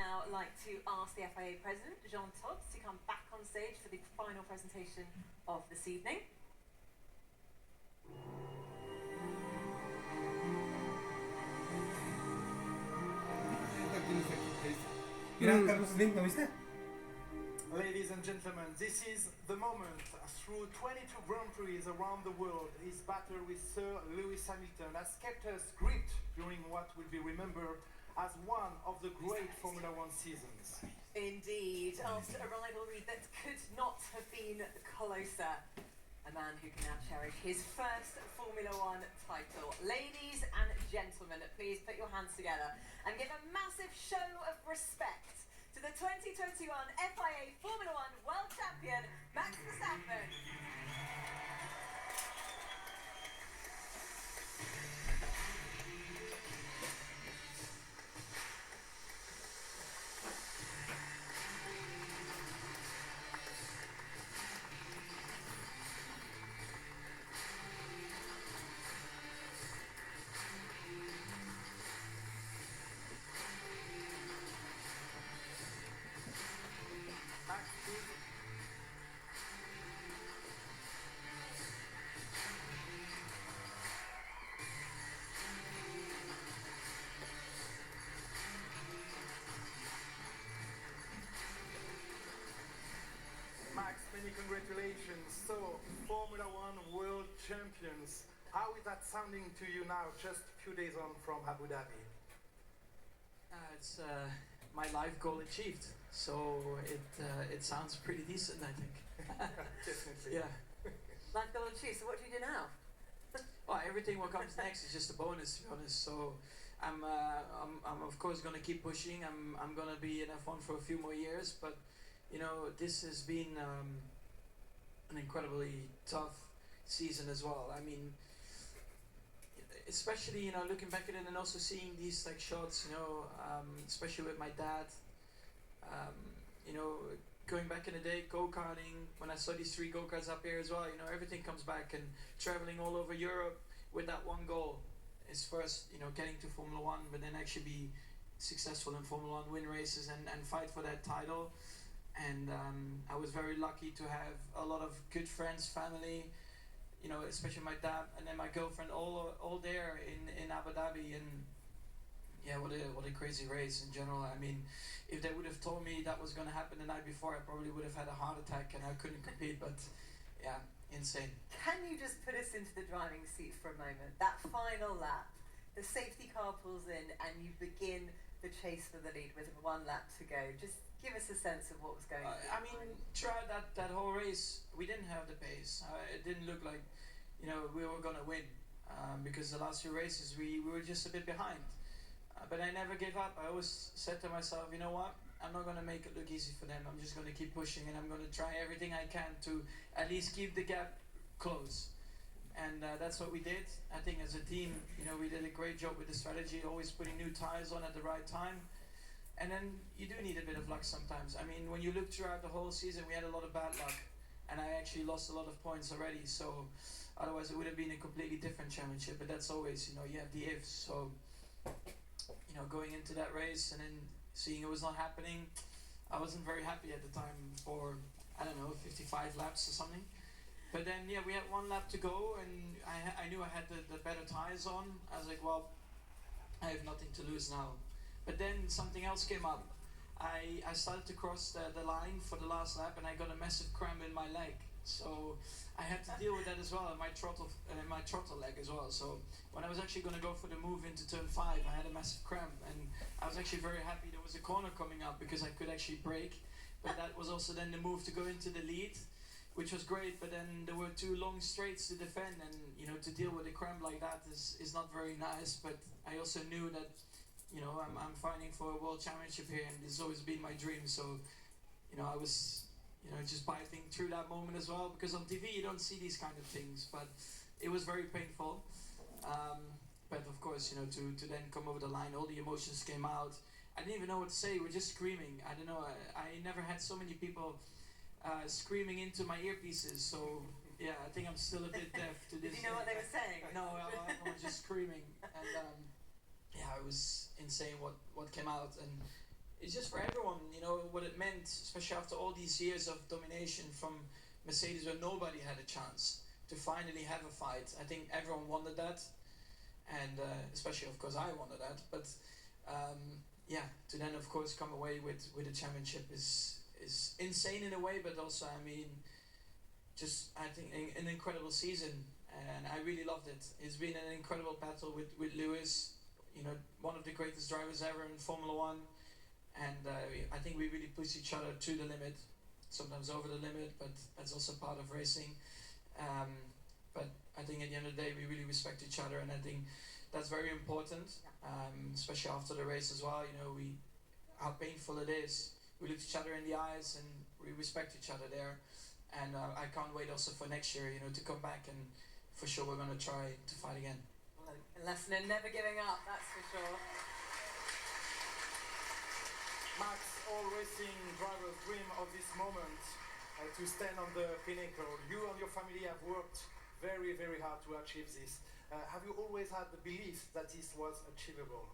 now like to ask the FIA President, Jean Todt, to come back on stage for the final presentation of this evening. Ladies and gentlemen, this is the moment. Through 22 Grand Prix around the world, his battle with Sir Lewis Hamilton has kept us gripped during what will be remembered as one of the great Formula One seasons. Indeed, after a rivalry that could not have been closer, a man who can now cherish his first Formula One title. Ladies and gentlemen, please put your hands together and give a massive show of respect to the 2021 FIA Formula One World Champion, Max Verstappen. Max, many congratulations. So, Formula One World Champions. How is that sounding to you now, just a few days on from Abu Dhabi? It's my life goal achieved, so it sounds pretty decent, I think. Definitely. Yeah. Life goal achieved, so what do you do now? Well, everything what comes next is just a bonus, to be honest. So I'm of course gonna keep pushing. I'm gonna be in F1 for a few more years, but you know, this has been an incredibly tough season as well. I mean, especially, you know, looking back at it and also seeing these like shots, you know, especially with my dad, you know, going back in the day, go-karting, when I saw these 3 go-karts up here as well, you know, everything comes back, and traveling all over Europe with that one goal is first, you know, getting to Formula One, but then actually be successful in Formula One, win races and fight for that title. And I was very lucky to have a lot of good friends, family, you know, especially my dad and then my girlfriend, all there in Abu Dhabi. And yeah, what a crazy race in general. I mean, if they would have told me that was going to happen the night before, I probably would have had a heart attack and I couldn't compete. But yeah, insane. Can you just put us into the driving seat for a moment? That final lap, the safety car pulls in and you begin the chase for the lead with 1 lap to go. Just give us a sense of what was going on. I mean, throughout that whole race, we didn't have the pace. It didn't look like, you know, we were going to win because the last few races we were just a bit behind. But I never gave up. I always said to myself, you know what? I'm not going to make it look easy for them. I'm just going to keep pushing and I'm going to try everything I can to at least keep the gap close. And that's what we did. I think as a team, you know, we did a great job with the strategy, always putting new tires on at the right time. And then you do need a bit of luck sometimes. I mean, when you look throughout the whole season, we had a lot of bad luck. And I actually lost a lot of points already. So otherwise it would have been a completely different championship. But that's always, you know, you have the ifs. So, you know, going into that race and then seeing it was not happening, I wasn't very happy at the time for, I don't know, 55 laps or something. But then, yeah, we had 1 lap to go and I knew I had the better tires on. I was like, well, I have nothing to lose now. But then something else came up. I started to cross the line for the last lap and I got a massive cramp in my leg. So I had to deal with that as well, and my throttle leg as well. So when I was actually going to go for the move into turn 5, I had a massive cramp and I was actually very happy there was a corner coming up because I could actually brake. But that was also then the move to go into the lead, which was great. But then there were 2 long straights to defend, and you know, to deal with a cramp like that is not very nice. But I also knew that, you know, I'm fighting for a world championship here, and this has always been my dream. So, you know, I was, you know, just biting through that moment as well, because on TV you don't see these kind of things, but it was very painful. But of course, you know, to then come over the line, all the emotions came out. I didn't even know what to say. We're just screaming. I don't know. I never had so many people screaming into my earpieces. So yeah, I think I'm still a bit deaf to this. Did you know what they were saying? No, I was just screaming, and yeah, it was insane what came out, and it's just for everyone, you know, what it meant, especially after all these years of domination from Mercedes where nobody had a chance to finally have a fight. I think everyone wanted that, and especially, of course, I wanted that. But yeah, to then, of course, come away with a championship is insane in a way, but also, I mean, just, I think, an incredible season, and I really loved it. It's been an incredible battle with Lewis, you know, one of the greatest drivers ever in Formula One, and I think we really push each other to the limit, sometimes over the limit, but that's also part of racing. But I think at the end of the day, we really respect each other, and I think that's very important, especially after the race as well. You know, how painful it is. We look each other in the eyes, and we respect each other there. And I can't wait also for next year, you know, to come back, and for sure we're going to try to fight again. Well, a lesson in never giving up, that's for sure. Max, all racing drivers dream of this moment, to stand on the pinnacle. You and your family have worked very, very hard to achieve this. Have you always had the belief that this was achievable?